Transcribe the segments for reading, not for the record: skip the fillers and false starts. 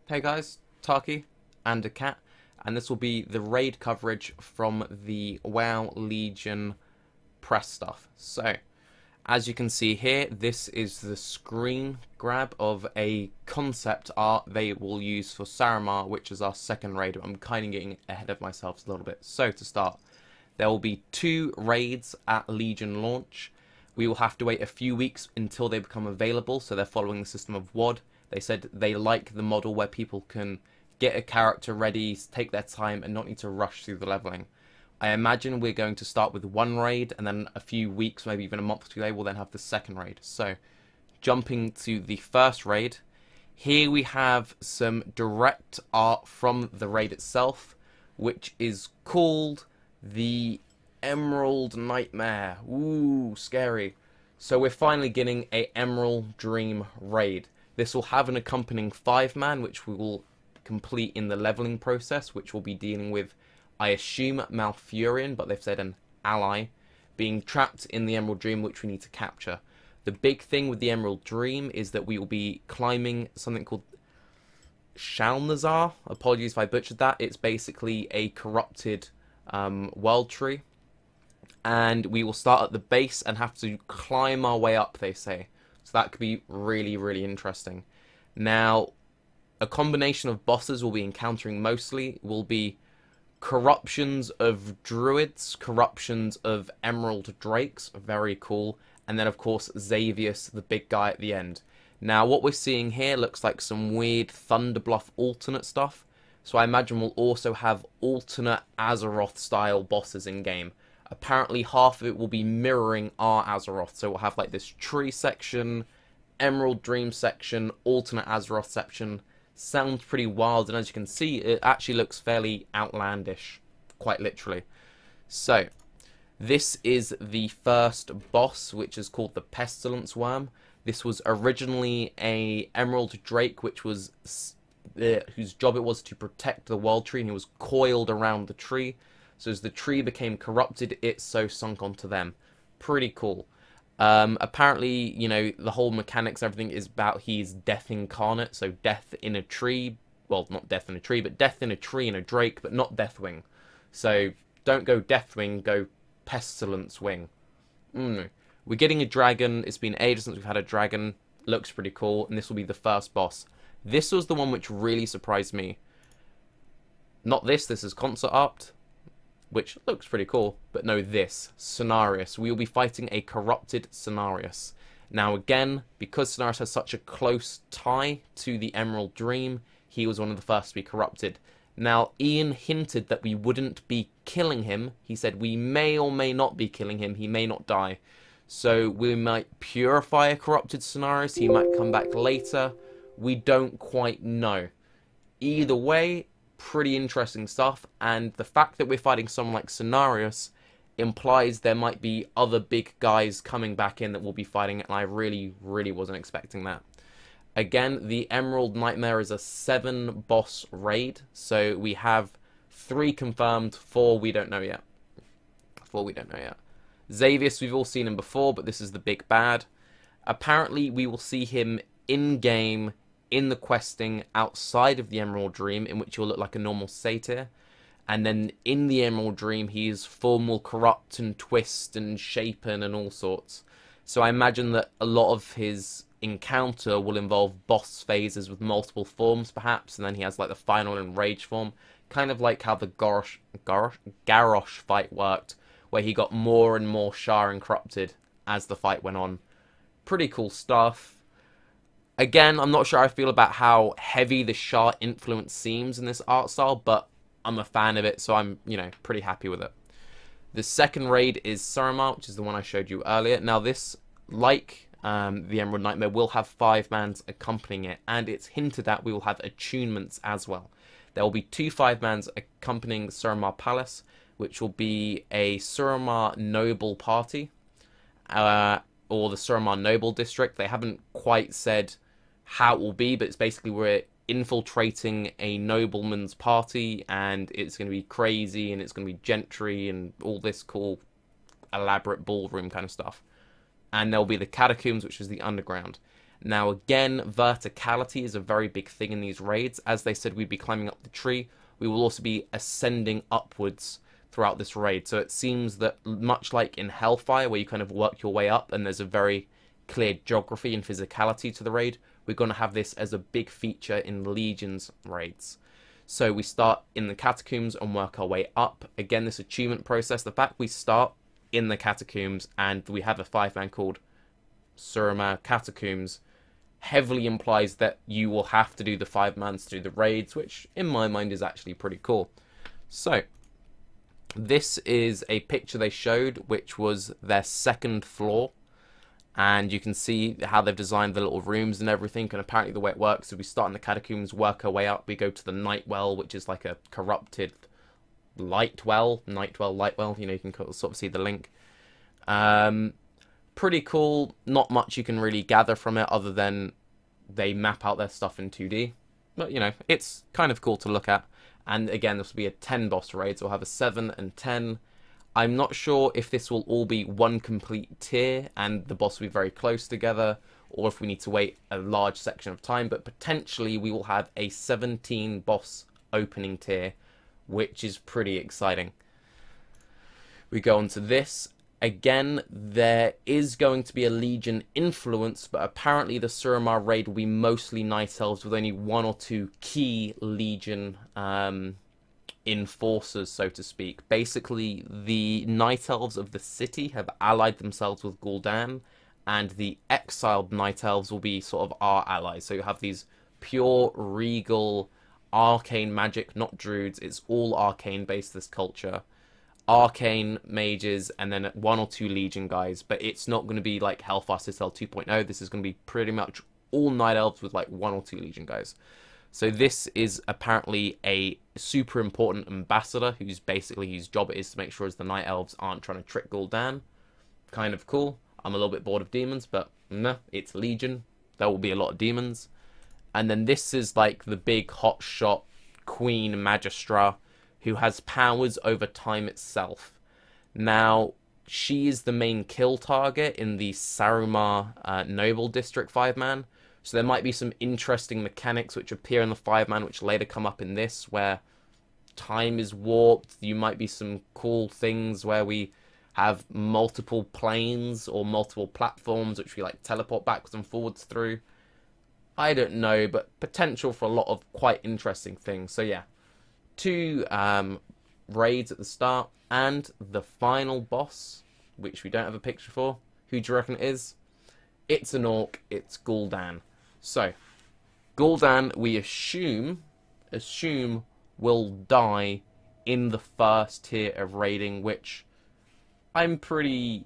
Hey guys, Tarke and a cat, and this will be the raid coverage from the WoW Legion press stuff. So, as you can see here, this is the screen grab of a concept art they will use for Suramar, which is our second raid. I'm kind of getting ahead of myself a little bit. So, to start, there will be 2 raids at Legion launch. We will have to wait a few weeks until they become available, so they're following the system of WOD. They said they like the model where people can get a character ready, take their time, and not need to rush through the leveling. I imagine we're going to start with 1 raid, and then a few weeks, maybe even a month or 2 later, we'll then have the second raid. So, jumping to the first raid, here we have some direct art from the raid itself, which is called the Emerald Nightmare. Ooh, scary. So we're finally getting a Emerald Dream raid. This will have an accompanying 5-man, which we will complete in the leveling process, which will be dealing with, I assume, Malfurion, but they've said an ally, being trapped in the Emerald Dream, which we need to capture. The big thing with the Emerald Dream is that we will be climbing something called shaladrassil. Apologies if I butchered that. It's basically a corrupted world tree. And we will start at the base and have to climb our way up, they say. So that could be really, really interesting. Now, a combination of bosses we'll be encountering mostly will be corruptions of druids, corruptions of emerald drakes, very cool, and then of course Xavius, the big guy at the end. Now what we're seeing here looks like some weird Thunderbluff alternate stuff, so I imagine we'll also have alternate Azeroth style bosses in game. Apparently half of it will be mirroring our Azeroth, so we'll have like this tree section, Emerald Dream section, alternate Azeroth section. Sounds pretty wild, and as you can see, it actually looks fairly outlandish, quite literally. So, this is the first boss, which is called the Pestilence Worm. This was originally a Emerald Drake, which was whose job it was to protect the World Tree, and he was coiled around the tree. So as the tree became corrupted, it so sunk onto them. Pretty cool. Apparently, you know, the whole mechanics, everything is about he's death incarnate, so death in a tree. Well, not death in a tree, but death in a tree and a drake, but not Deathwing. So don't go Deathwing, go Pestilence Wing. We're getting a dragon. It's been ages since we've had a dragon. Looks pretty cool, and this will be the first boss. This was the one which really surprised me. Not this. This is concept art, which looks pretty cool, but no, this, Cenarius. We will be fighting a corrupted Cenarius. Now again, because Cenarius has such a close tie to the Emerald Dream, he was one of the first to be corrupted. Now, Ian hinted that we wouldn't be killing him. He said we may or may not be killing him, he may not die. So we might purify a corrupted Cenarius, he might come back later. We don't quite know. Either way, pretty interesting stuff, and the fact that we're fighting someone like Cenarius implies there might be other big guys coming back in that we'll be fighting, and I really, really wasn't expecting that. Again, the Emerald Nightmare is a 7-boss raid, so we have 3 confirmed, 4 we don't know yet. 4 we don't know yet. Xavius, we've all seen him before, but this is the big bad. Apparently, we will see him in-game in the questing outside of the Emerald Dream, in which he'll look like a normal satyr, and then in the Emerald Dream he's formal, corrupt and twist and shapen and all sorts. So I imagine that a lot of his encounter will involve boss phases with multiple forms perhaps, and then he has like the final enraged form, kind of like how the Garrosh fight worked, where he got more and more Shar and corrupted as the fight went on. Pretty cool stuff. Again, I'm not sure how I feel about how heavy the Shah influence seems in this art style, but I'm a fan of it, so I'm, you know, pretty happy with it. The second raid is Suramar, which is the one I showed you earlier. Now this, like the Emerald Nightmare, will have 5-mans accompanying it, and it's hinted at we will have attunements as well. There will be 2 5-mans accompanying Suramar Palace, which will be a Suramar Noble Party, or the Suramar Noble District. They haven't quite said how it will be, but it's basically we're infiltrating a nobleman's party, and it's going to be crazy, and it's going to be gentry and all this cool elaborate ballroom kind of stuff. And there'll be the catacombs, which is the underground. Now again, verticality is a very big thing in these raids. As they said, we'd be climbing up the tree. We will also be ascending upwards throughout this raid. So it seems that much like in Hellfire, where you kind of work your way up and there's a very clear geography and physicality to the raid, we're going to have this as a big feature in Legion's raids. So we start in the catacombs and work our way up. Again, this achievement process, the fact we start in the catacombs and we have a 5-man called Suramar Catacombs heavily implies that you will have to do the 5-mans to do the raids, which in my mind is actually pretty cool. So this is a picture they showed, which was their second floor. And you can see how they've designed the little rooms and everything. And apparently the way it works is we start in the catacombs, work our way up. We go to the night well, which is like a corrupted light well. Night well, light well. You know, you can sort of see the link. Pretty cool. Not much you can really gather from it other than they map out their stuff in 2D. But, you know, it's kind of cool to look at. And again, this will be a 10 boss raid. So we'll have a 7 and 10. I'm not sure if this will all be one complete tier and the boss will be very close together, or if we need to wait a large section of time, but potentially we will have a 17 boss opening tier, which is pretty exciting. We go on to this. Again, there is going to be a Legion influence, but apparently the Suramar raid will be mostly Night Elves with only 1 or 2 key Legion enforcers, so to speak. Basically, the Night Elves of the city have allied themselves with Gul'dan, and the exiled Night Elves will be sort of our allies. So you have these pure, regal, arcane magic, not druids. It's all arcane based, this culture. Arcane mages, and then 1 or 2 Legion guys. But it's not going to be like Hellfire Citadel 2.0. This is going to be pretty much all Night Elves with like 1 or 2 Legion guys. So this is apparently a super important ambassador whose job it is to make sure the Night Elves aren't trying to trick Gul'dan. Kind of cool. I'm a little bit bored of demons, but no, it's Legion. There will be a lot of demons. And then this is like the big hotshot Queen Magistra who has powers over time itself. Now, she is the main kill target in the Suramar Noble District 5-man. So there might be some interesting mechanics which appear in the 5-man, which later come up in this, where time is warped. You might be some cool things where we have multiple planes or multiple platforms which we like teleport backwards and forwards through. I don't know, but potential for a lot of quite interesting things. So yeah, 2 raids at the start, and the final boss, which we don't have a picture for. Who do you reckon it is? It's an orc. It's Gul'dan. So, Gul'dan, we assume will die in the first tier of raiding, which I'm pretty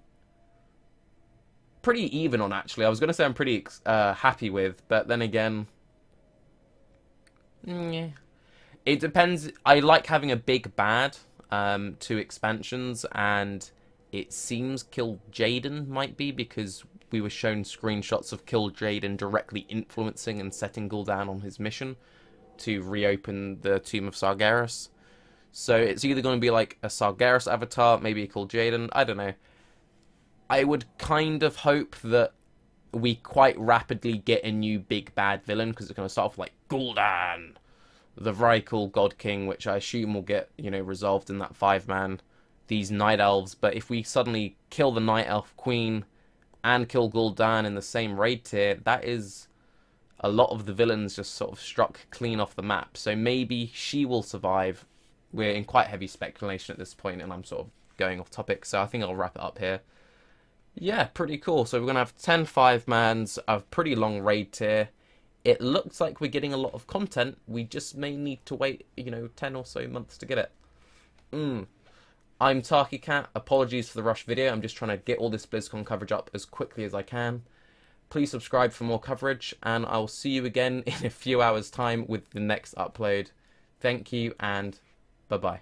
even on, actually. I was going to say I'm pretty happy with, but then again, yeah. It depends. I like having a big bad to expansions, and it seems Kill Jaden might be, because we were shown screenshots of Kill Jaden directly influencing and setting Gul'dan on his mission to reopen the Tomb of Sargeras. So it's either going to be like a Sargeras avatar, maybe a Kill Jaden, I don't know. I would kind of hope that we quite rapidly get a new big bad villain, because it's going to start off like Gul'dan, the very cool God King, which I assume will get, you know, resolved in that 5-man. These Night Elves, but if we suddenly kill the Night Elf Queen and kill Gul'dan in the same raid tier, that is a lot of the villains just sort of struck clean off the map. So maybe she will survive. We're in quite heavy speculation at this point, and I'm sort of going off topic, so I think I'll wrap it up here. Yeah, pretty cool. So we're going to have 10 5-mans, a pretty long raid tier. It looks like we're getting a lot of content. We just may need to wait, you know, 10 or so months to get it. I'm Tarke Cat. Apologies for the rush video. I'm just trying to get all this BlizzCon coverage up as quickly as I can. Please subscribe for more coverage, and I will see you again in a few hours' time with the next upload. Thank you, and bye-bye.